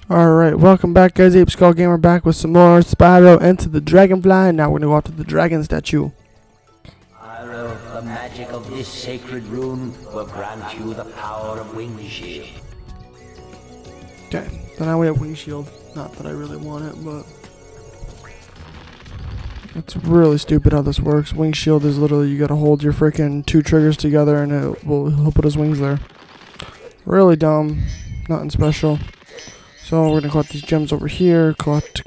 Alright, welcome back guys, Ape Skull Gamer back with some more Spyro Enter the Dragonfly, and now we're gonna go after the dragon statue. Spyro, the magic of this sacred rune will grant you the power of Wing Shield. Okay, so now we have Wing Shield. Not that I really want it, but it's really stupid how this works. Wing Shield is literally you gotta hold your freaking two triggers together and he'll put his wings there. Really dumb, nothing special. So we're gonna collect these gems over here. Collect.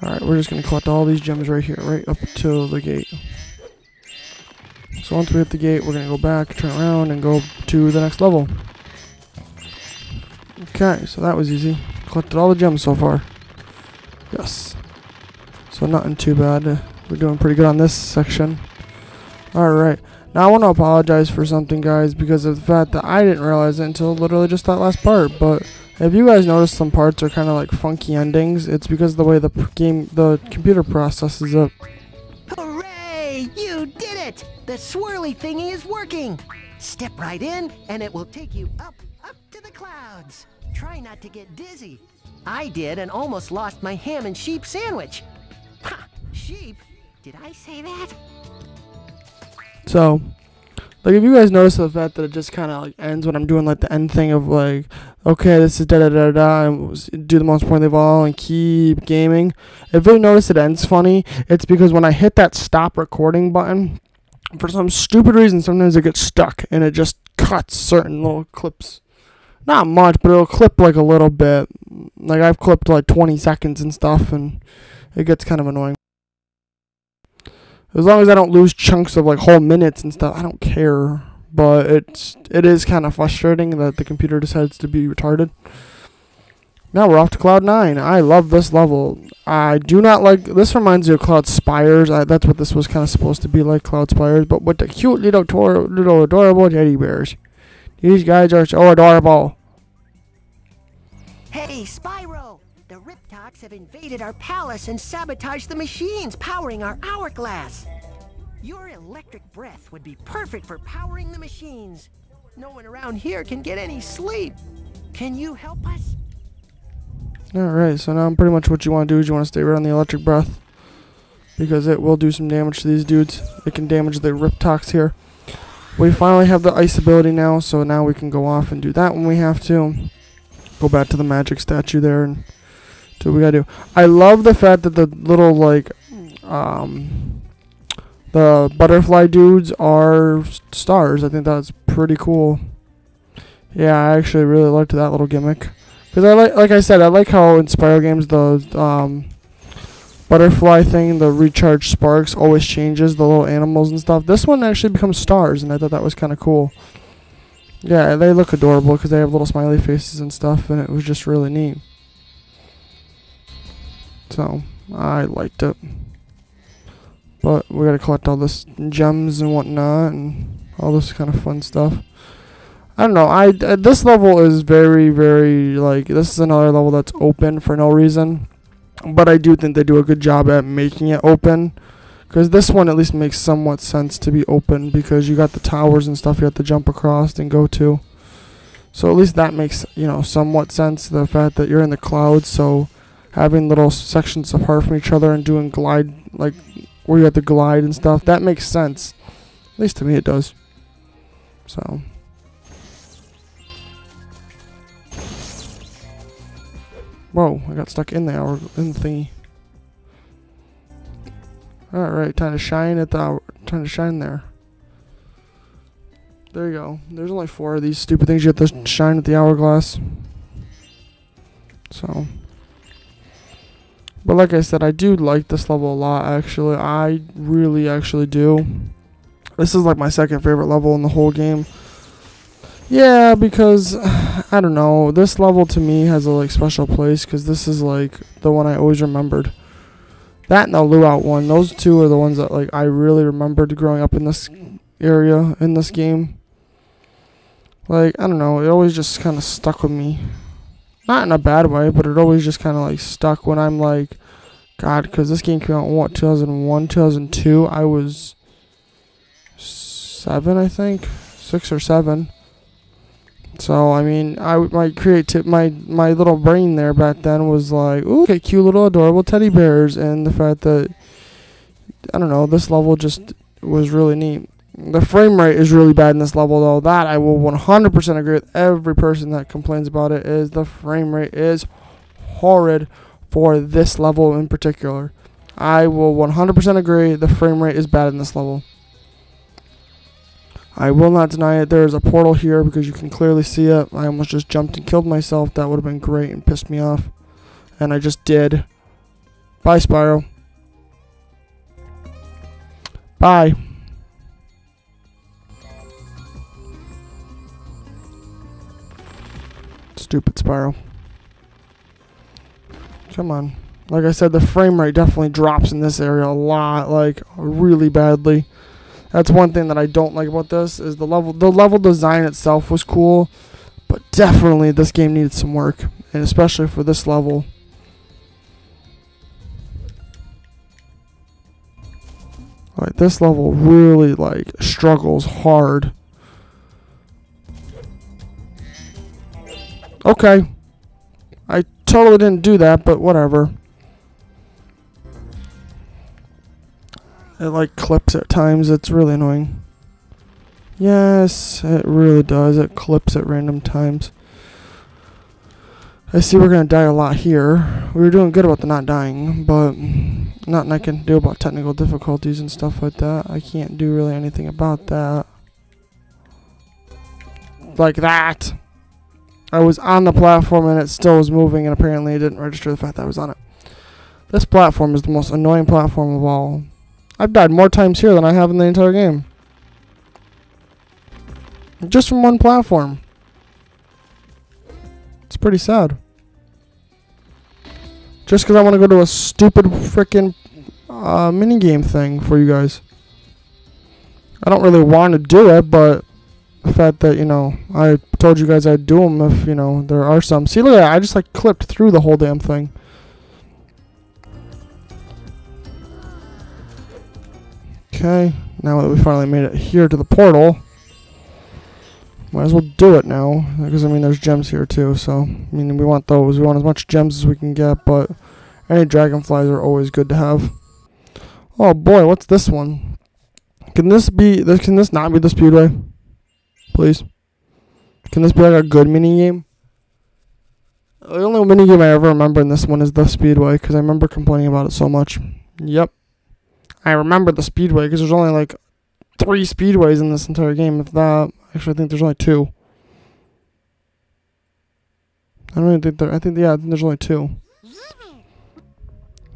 Alright, we're just gonna collect all these gems right here, right up to the gate. So once we hit the gate, we're gonna go back, turn around, and go to the next level. Okay, so that was easy. Collected all the gems so far. Yes. So nothing too bad. We're doing pretty good on this section. Alright. Now I want to apologize for something, guys, because of the fact that I didn't realize it until literally just that last part. But if you guys notice some parts are kind of like funky endings, it's because of the way the computer processes it. Hooray! You did it! The swirly thingy is working! Step right in, and it will take you up to the clouds. Try not to get dizzy. I did and almost lost my ham and sheep sandwich. Ha! Sheep? Did I say that? So, like, if you guys notice the fact that it just kind of like ends when I'm doing like the end thing of like, okay, this is da da da da, and do the most important of all and keep gaming. If you notice it ends funny, it's because when I hit that stop recording button, for some stupid reason, sometimes it gets stuck and it just cuts certain little clips. Not much, but it'll clip like a little bit. Like I've clipped like 20 seconds and stuff, and it gets kind of annoying. As long as I don't lose chunks of like whole minutes and stuff, I don't care. But it is kind of frustrating that the computer decides to be retarded. Now we're off to Cloud 9. I love this level. I do not like... This reminds me of Cloud Spires. That's what this was kind of supposed to be like, Cloud Spires. But with the cute little adorable teddy bears. These guys are so adorable. Hey, Spyro! The Riptocs have invaded our palace and sabotaged the machines powering our hourglass. Your electric breath would be perfect for powering the machines. No one around here can get any sleep. Can you help us? Alright, so now pretty much what you want to do is you want to stay right on the electric breath. Because it will do some damage to these dudes. It can damage the Riptocs here. We finally have the ice ability now, so now we can go off and do that when we have to. Go back to the magic statue there and do what we gotta do. I love the fact that the little, like, the butterfly dudes are stars. I think that's pretty cool. Yeah, I actually really liked that little gimmick. Because like I said, I like how in Spyro games the butterfly thing, the recharge sparks, always changes the little animals and stuff. This one actually becomes stars, and I thought that was kind of cool. Yeah, they look adorable because they have little smiley faces and stuff, and it was just really neat. So, I liked it. But we gotta collect all this gems and whatnot, and all this kind of fun stuff. I don't know, this level is very, very, like, this is another level that's open for no reason. But I do think they do a good job at making it open. Because this one at least makes somewhat sense to be open, because you got the towers and stuff you have to jump across and go to. So at least that makes, you know, somewhat sense. The fact that you're in the clouds, so having little sections apart from each other and doing glide, like where you have to glide and stuff, that makes sense. At least to me it does. So. Whoa, I got stuck in the thingy. Alright, time to shine at the time to shine there. There you go. There's only 4 of these stupid things you have to shine at the hourglass. So, but like I said, I do like this level a lot, actually. I really actually do. This is like my second favorite level in the whole game. Yeah, because I don't know, this level to me has a like special place, because this is like the one I always remembered. That and the luau one, those two are the ones that like I really remembered growing up in this area, in this game. Like, I don't know, it always just kind of stuck with me. Not in a bad way, but it always just kind of like stuck when I'm like God, because this game came out in what, 2001, 2002? I was 7, I think, 6 or 7. So I mean, my little brain there back then was like, ooh, okay, cute little adorable teddy bears, and the fact that, I don't know, this level just was really neat. The frame rate is really bad in this level, though. That I will 100% agree with every person that complains about it. Is the frame rate is horrid for this level in particular. I will 100% agree the frame rate is bad in this level. I will not deny it. There is a portal here because you can clearly see it. I almost just jumped and killed myself. That would have been great and pissed me off. And I just did. Bye, Spyro. Bye. Stupid Spyro. Come on. Like I said, the frame rate definitely drops in this area a lot, like really badly. That's one thing that I don't like about this, is the level design itself was cool, but definitely this game needed some work, and especially for this level. Like, this level really like struggles hard. Okay. I totally didn't do that, but whatever. It like clips at times. It's really annoying. Yes, it really does. It clips at random times. I see we're going to die a lot here. We were doing good about the not dying, but nothing I can do about technical difficulties and stuff like that. I can't do really anything about that. Like that. I was on the platform and it still was moving, and apparently it didn't register the fact that I was on it. This platform is the most annoying platform of all. I've died more times here than I have in the entire game. Just from one platform. It's pretty sad. Just because I want to go to a stupid freaking minigame thing for you guys. I don't really want to do it, but the fact that, you know, I told you guys I'd do them if, you know, there are some. See, look at that. I just, like, clipped through the whole damn thing. Okay, now that we finally made it here to the portal, might as well do it now, because I mean there's gems here too, so I mean we want those. We want as much gems as we can get, but any dragonflies are always good to have. Oh boy, what's this one? Can this not be the speedway? Please. Can this be like a good mini game? The only mini game I ever remember in this one is the speedway, because I remember complaining about it so much. Yep. I remember the speedway because there's only like 3 speedways in this entire game, if that. Actually, I think there's only 2. I don't even think there. I think there's only 2.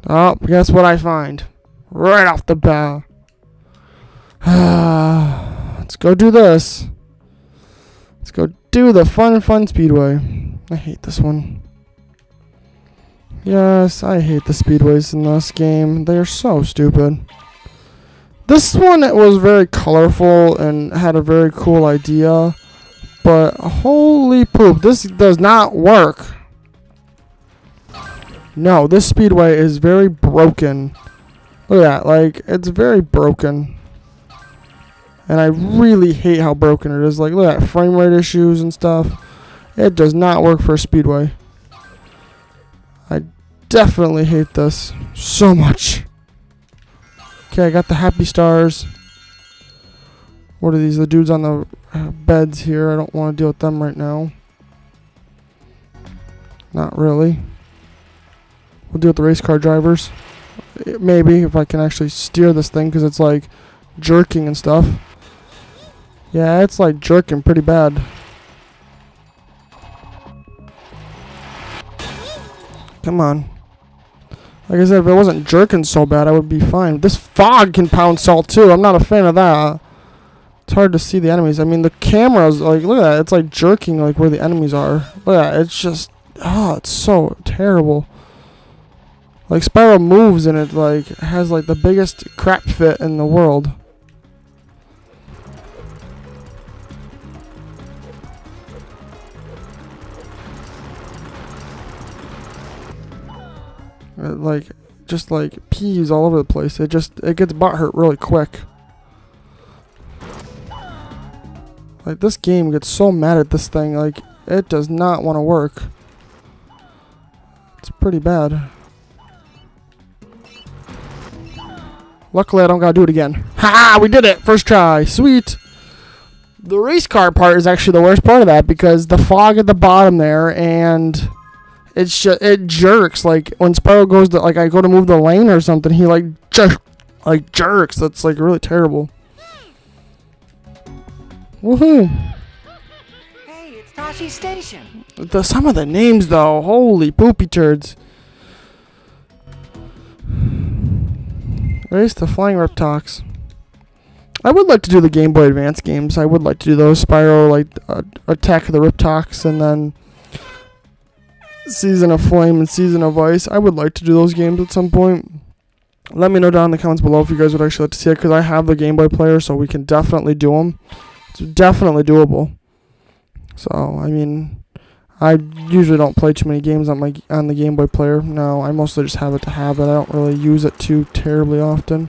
Oh, guess what I find? Right off the bat. Let's go do this. Let's go do the fun speedway. I hate this one. Yes, I hate the speedways in this game. They are so stupid. This one, it was very colorful and had a very cool idea, but holy poop, this does not work. No, this speedway is very broken. Look at that, like, it's very broken. And I really hate how broken it is. Like, look at that, frame rate issues and stuff. It does not work for a speedway. I definitely hate this so much. Okay, I got the happy stars. What are these? The dudes on the beds here. I don't want to deal with them right now. Not really. We'll deal with the race car drivers. Maybe, if I can actually steer this thing, because it's like jerking and stuff. Yeah, it's like jerking pretty bad. Come on. Like I said, if it wasn't jerking so bad, I would be fine. This fog can pound salt too. I'm not a fan of that. It's hard to see the enemies. I mean, the camera's like, look at that. It's like jerking like where the enemies are. Look at that. It's just, it's so terrible. Like, Spyro moves and it like has like the biggest crap fit in the world. Like, just like peas all over the place. It gets butthurt really quick. Like, this game gets so mad at this thing, like, it does not want to work. It's pretty bad. Luckily, I don't gotta do it again. Ha! We did it! First try. Sweet! The race car part is actually the worst part of that, because the fog at the bottom there, and it jerks. Like, when Spyro goes to, like, I go to move the lane or something, he, like, jerks. That's, like, really terrible. Woohoo! Hey, it's Toshi's station. Some of the names, though, holy poopy turds. Race the Flying Riptox. I would like to do the Game Boy Advance games. I would like to do those. Spyro, like, Attack of the Riptox, and then Season of Flame and Season of Ice. I would like to do those games at some point. Let me know down in the comments below if you guys would actually like to see it, because I have the Game Boy player, so we can definitely do them. It's definitely doable. So, I mean, I usually don't play too many games on the Game Boy player. No, I mostly just have it to have it. I don't really use it too terribly often.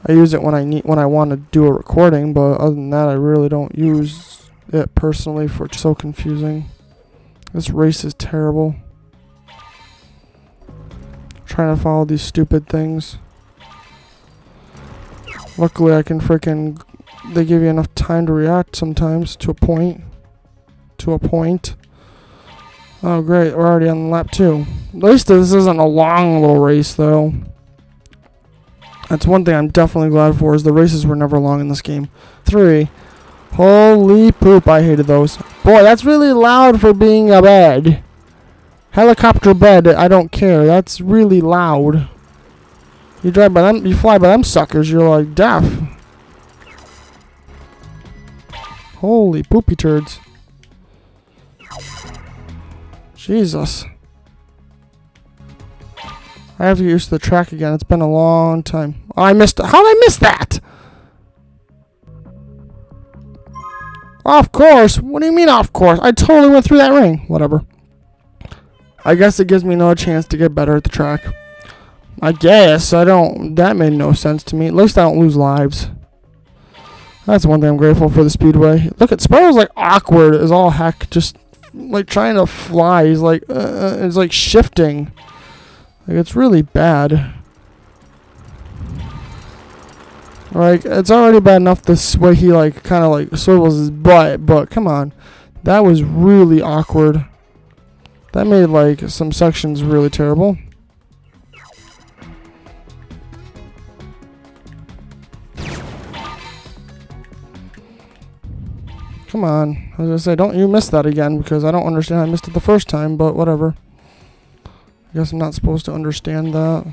I use it when I want to do a recording, but other than that, I really don't use it personally, for it's so confusing. This race is terrible. Trying to follow these stupid things. Luckily, I can frickin'. They give you enough time to react sometimes to a point. Oh, great. We're already on lap 2. At least this isn't a long little race, though. That's one thing I'm definitely glad for, is the races were never long in this game. 3. Holy poop, I hated those. Boy, that's really loud for being a bed. Helicopter bed, I don't care. That's really loud. You drive by them, you fly by them suckers, you're like deaf. Holy poopy turds. Jesus. I have to get used to the track again. It's been a long time. Oh, I missed it. How did I miss that? Of course. What do you mean, of course? I totally went through that ring. Whatever. I guess it gives me another chance to get better at the track. I guess. That made no sense to me. At least I don't lose lives. That's one thing I'm grateful for the Speedway. Look at Spyro's like awkward as all heck. Just like trying to fly. He's like, it's like shifting. Like, it's really bad. Like, it's already bad enough this way he like kind of like swivels his butt, but come on. That was really awkward. That made like some sections really terrible. Come on. I was gonna say, don't you miss that again, because I don't understand. I missed it the first time, but whatever. I guess I'm not supposed to understand that.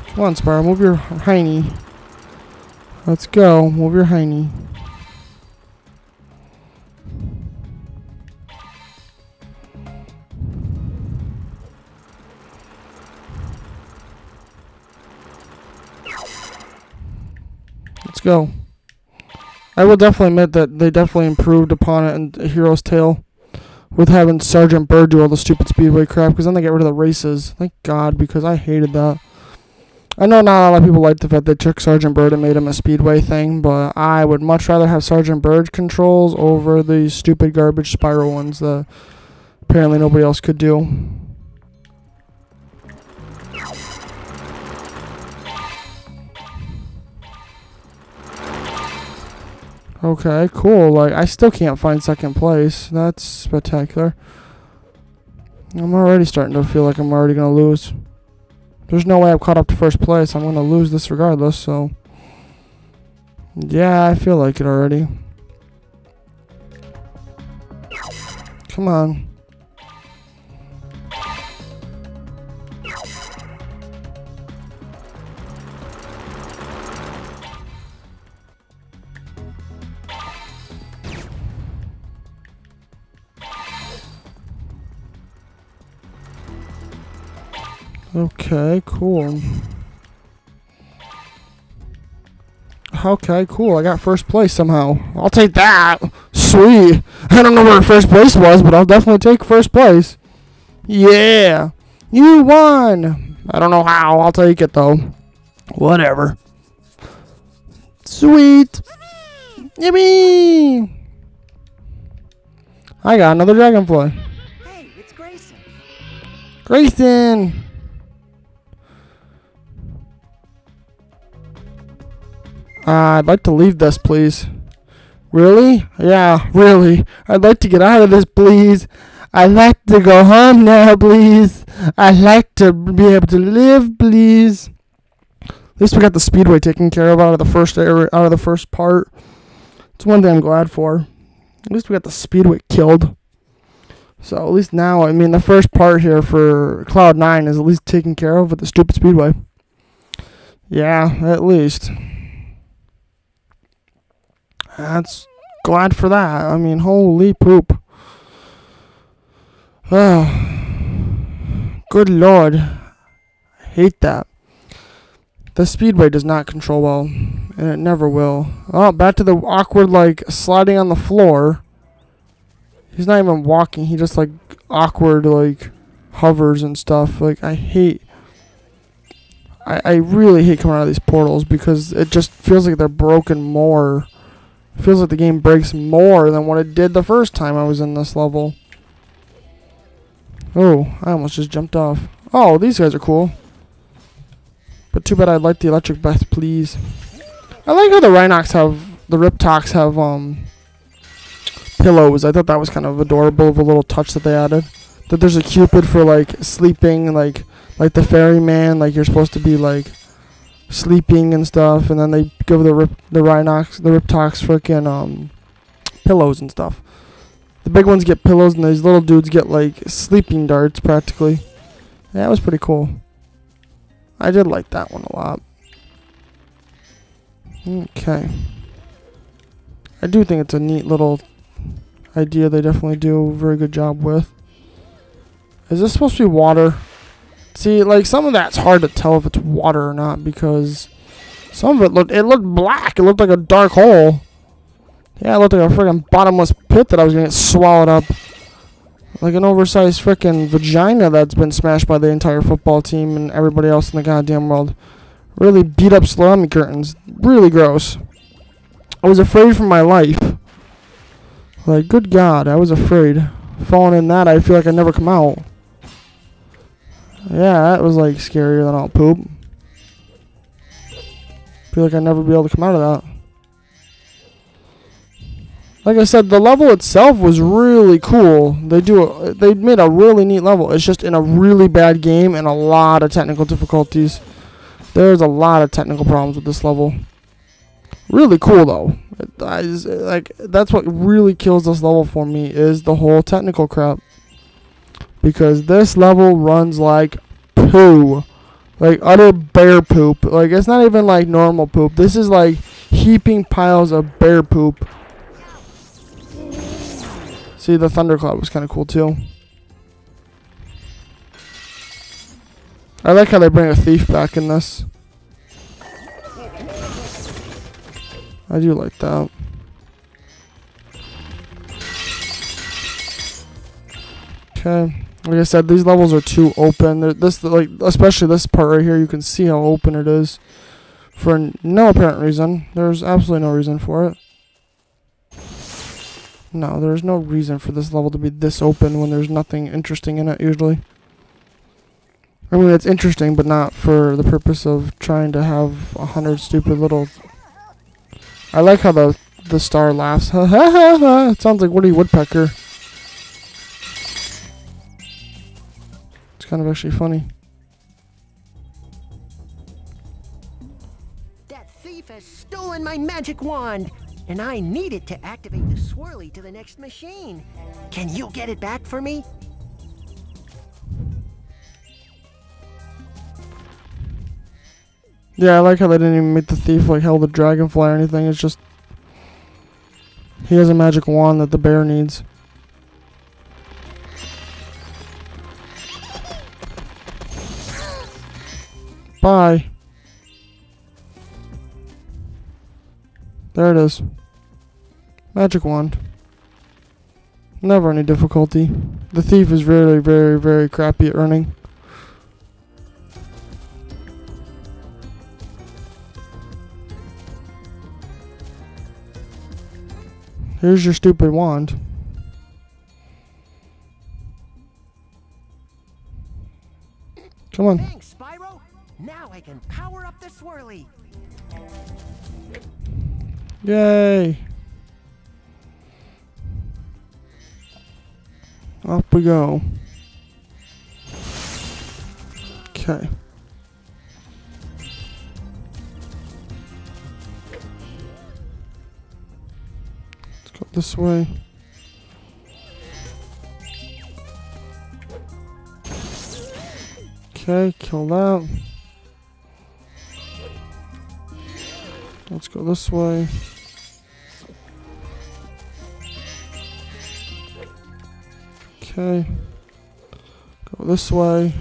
Come on, Spyro, move your hiney. Let's go. Move your hiney. Let's go. I will definitely admit that they definitely improved upon it in Hero's Tale with having Sergeant Bird do all the stupid Speedway crap, because then they get rid of the races. Thank God, because I hated that. I know not a lot of people like the fact they took Sergeant Bird and made him a Speedway thing, but I would much rather have Sergeant Bird controls over the stupid garbage Spyro ones that apparently nobody else could do. Okay, cool. Like, I still can't find second place. That's spectacular. I'm already starting to feel like I'm already going to lose. There's no way I've caught up to first place. I'm going to lose this regardless, so... yeah, I feel like it already. Come on. Okay, cool. Okay, cool. I got first place somehow. I'll take that. Sweet. I don't know where first place was, but I'll definitely take first place. Yeah. You won. I don't know how. I'll take it, though. Whatever. Sweet. Yippee. I got another dragonfly. Hey, it's Grayson. Grayson. I'd like to leave this, please. Really? Yeah, really. I'd like to get out of this, please. I'd like to go home now, please. I'd like to be able to live, please. At least we got the speedway taken care of out of the first area, out of the first part. It's one thing I'm glad for. At least we got the speedway killed. So at least now, I mean, the first part here for Cloud 9 is at least taken care of with the stupid speedway. Yeah, at least. That's glad for that. I mean, holy poop. Oh, good lord. I hate that. The speedway does not control well, and it never will. Oh, back to the awkward, like, sliding on the floor. He's not even walking. He just, like, awkward, like, hovers and stuff. Like, I hate... I really hate coming out of these portals because it just feels like they're broken more. It feels like the game breaks more than what it did the first time I was in this level. Oh, I almost just jumped off. Oh, these guys are cool. But too bad I'd like the electric breath, please. I like how the Rhinox have... The Riptox have, pillows. I thought that was kind of adorable of a little touch that they added. That there's a Cupid for, like, sleeping, like the ferryman, like you're supposed to be, like, sleeping and stuff, and then they give the Rhinox, the Riptox frickin', pillows and stuff. The big ones get pillows, and these little dudes get, like, sleeping darts, practically. Yeah, that was pretty cool. I did like that one a lot. Okay. I do think it's a neat little idea they definitely do a very good job with. Is this supposed to be water? See, like, some of that's hard to tell if it's water or not because some of it looked black. It looked like a dark hole. Yeah, it looked like a freaking bottomless pit that I was going to get swallowed up. Like an oversized freaking vagina that's been smashed by the entire football team and everybody else in the goddamn world. Really beat up salami curtains. Really gross. I was afraid for my life. Like, good God, I was afraid. Falling in that, I feel like I'd never come out. Yeah, that was, like, scarier than all poop. Feel like I'd never be able to come out of that. Like I said, the level itself was really cool. They made a really neat level. It's just in a really bad game and a lot of technical difficulties. There's a lot of technical problems with this level. Really cool though. That's what really kills this level for me is the whole technical crap. Because this level runs like poo. Like utter bear poop. Like it's not even like normal poop. This is like heaping piles of bear poop. See, the thundercloud was kind of cool too. I like how they bring a thief back in this. I do like that. Okay, like I said, these levels are too open. Especially this part right here, you can see how open it is for no apparent reason. There's absolutely no reason for it. No, there's no reason for this level to be this open when there's nothing interesting in it, usually. I mean, it's interesting, but not for the purpose of trying to have 100 stupid little... I like how the star laughs. Ha ha ha ha! It sounds like Woody Woodpecker. It's kind of actually funny. That thief has stolen my magic wand! And I need it to activate the swirly to the next machine. Can you get it back for me? Yeah, I like how they didn't even make the thief like held the dragonfly or anything. It's just he has a magic wand that the bear needs. Bye. There it is. Magic wand. Never any difficulty. The thief is very, very, very crappy at running. Here's your stupid wand. Come on. Thanks, Spyro. Now I can power up the swirly. Yay. Up we go. Okay. Let's go this way. Okay, kill that. Let's go this way. Okay. Go this way.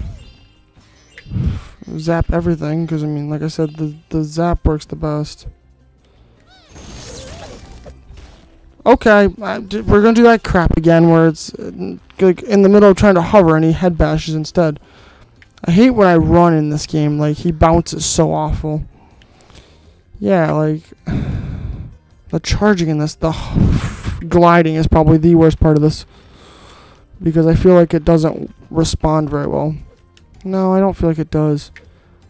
Zap everything, because I mean, like I said, the zap works the best. Okay, we're gonna do that crap again where it's like in the middle of trying to hover and he head bashes instead. I hate when I run in this game, like he bounces so awful. Yeah, like the charging in this, the gliding is probably the worst part of this. Because I feel like it doesn't respond very well. No, I don't feel like it does.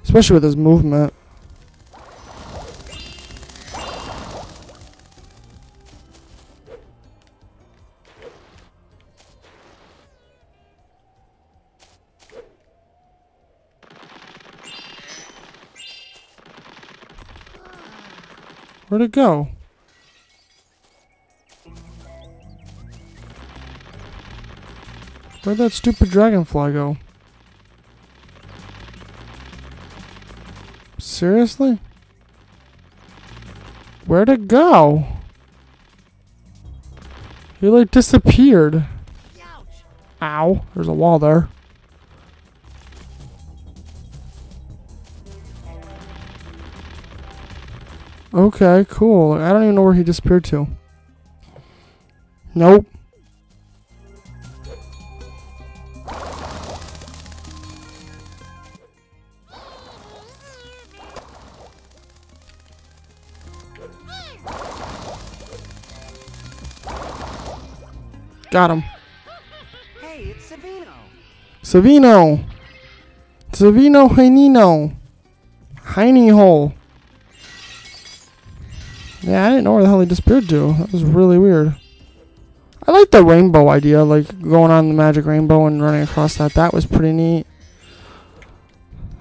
Especially with his movement. Where'd it go? Where'd that stupid dragonfly go? Seriously? Where'd it go? He like disappeared. Ow, there's a wall there. Okay, cool. I don't even know where he disappeared to. Nope. Got him. Hey, it's Savino. Savino. Savino Heinino. Heiny hole. Yeah, I didn't know where the hell he disappeared to. That was really weird. I like the rainbow idea, like going on the magic rainbow and running across that. That was pretty neat.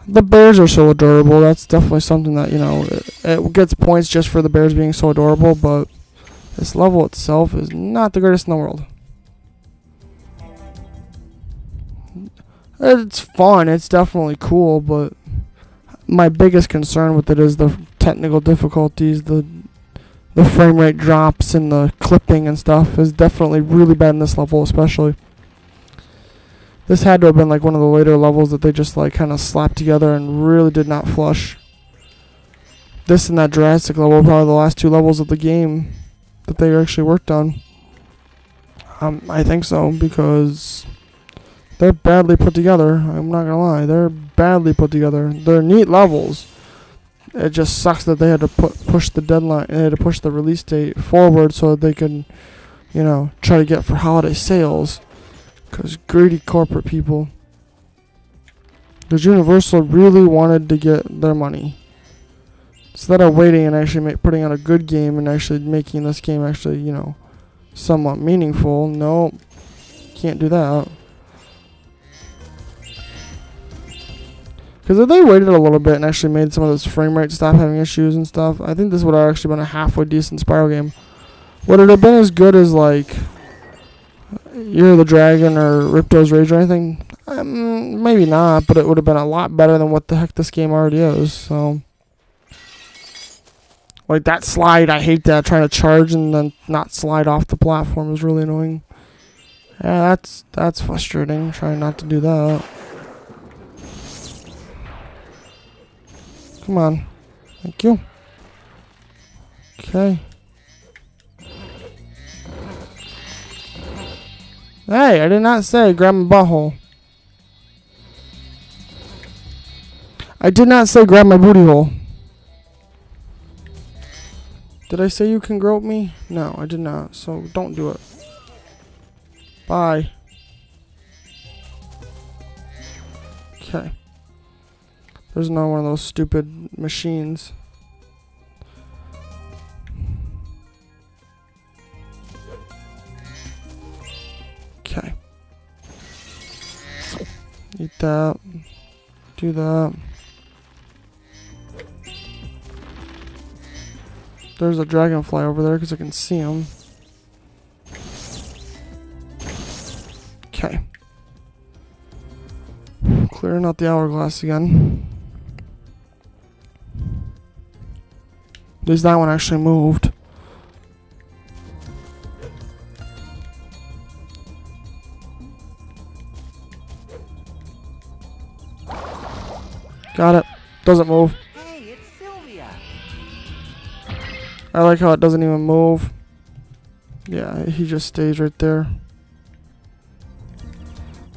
The bears are so adorable. That's definitely something that, you know, it gets points just for the bears being so adorable, but this level itself is not the greatest in the world. It's fun. It's definitely cool, but my biggest concern with it is the technical difficulties, the frame rate drops and the clipping and stuff is definitely really bad in this level especially. This had to have been like one of the later levels that they just like kind of slapped together and really did not flush. This and that Jurassic level are probably the last two levels of the game that they actually worked on. I think so, because they're badly put together. I'm not gonna lie, they're badly put together. They're neat levels. It just sucks that they had to push the deadline. They had to push the release date forward so that they could, you know, try to get for holiday sales. Because greedy corporate people. Because Universal really wanted to get their money. Instead of waiting and actually putting out a good game and actually making this game actually, you know, somewhat meaningful. No, can't do that. Because if they waited a little bit and actually made some of those frame rate stop having issues and stuff, I think this would have actually been a halfway decent Spyro game. Would it have been as good as, like, Year of the Dragon or Ripto's Rage or anything? Maybe not, but it would have been a lot better than what the heck this game already is, so. Like, that slide, I hate that. Trying to charge and then not slide off the platform is really annoying. Yeah, that's frustrating, trying not to do that. Come on. Thank you. Okay. Hey, I did not say grab my butthole. I did not say grab my booty hole. Did I say you can grope me? No, I did not. So don't do it. Bye. Okay. There's another one of those stupid machines. Okay. Eat that. Do that. There's a dragonfly over there because I can see him. Okay. Clearing out the hourglass again. At least that one actually moved. Got it. Doesn't move. Hey, it's Sylvia. I like how it doesn't even move. Yeah, he just stays right there.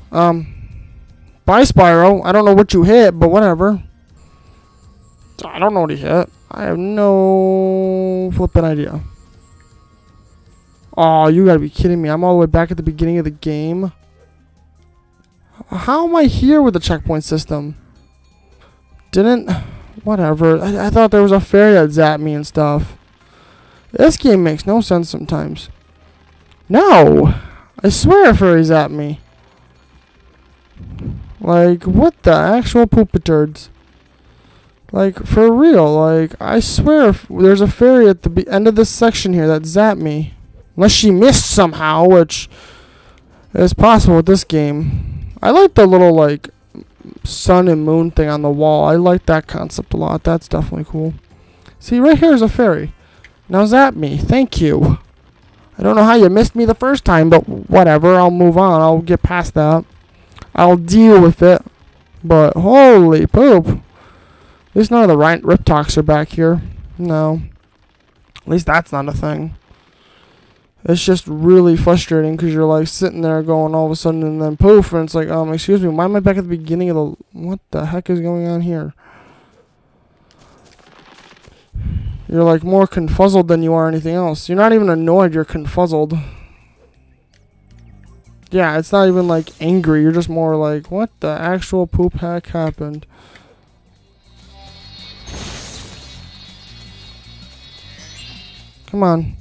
Bye, Spyro. I don't know what you hit, but whatever. I don't know what he hit. I have no flippin' idea. Oh, you gotta be kidding me. I'm all the way back at the beginning of the game. How am I here with the checkpoint system? Whatever. I thought there was a fairy that zapped me and stuff. This game makes no sense sometimes. No! I swear fairies zapped me. Like, what the actual poop-a-turds? Like, for real, like, I swear there's a fairy at the end of this section here that zapped me. Unless she missed somehow, which is possible with this game. I like the little, like, sun and moon thing on the wall. I like that concept a lot. That's definitely cool. See, right here is a fairy. Now zap me. Thank you. I don't know how you missed me the first time, but whatever. I'll move on. I'll get past that. I'll deal with it. But holy poop. At least none of the Riptocs are back here. No. At least that's not a thing. It's just really frustrating because you're like sitting there going all of a sudden and then poof, and it's like, excuse me, why am I back at the beginning of the... What the heck is going on here? You're like more confuzzled than you are anything else. You're not even annoyed, you're confuzzled. Yeah, it's not even like angry, you're just more like, what the actual poop heck happened? Come on.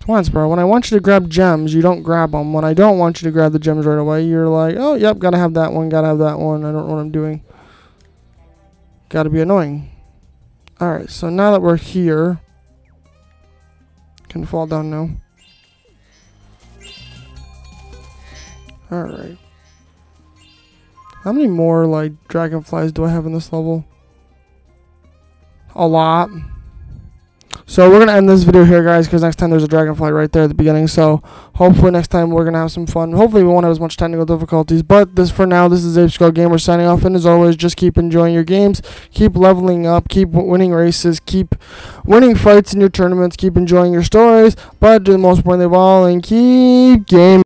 Come on, Spyro. When I want you to grab gems, you don't grab them. When I don't want you to grab the gems right away, you're like, oh, yep, gotta have that one, gotta have that one. I don't know what I'm doing. Gotta be annoying. Alright, so now that we're here, can fall down now. Alright. How many more, like, dragonflies do I have in this level? A lot. So we're going to end this video here, guys, because next time there's a dragonfly right there at the beginning. So hopefully next time we're going to have some fun. Hopefully we won't have as much technical difficulties. But this for now, this is Ape Skull Gamer signing off. And as always, just keep enjoying your games. Keep leveling up. Keep winning races. Keep winning fights in your tournaments. Keep enjoying your stories. But do the most important of all, and keep gaming.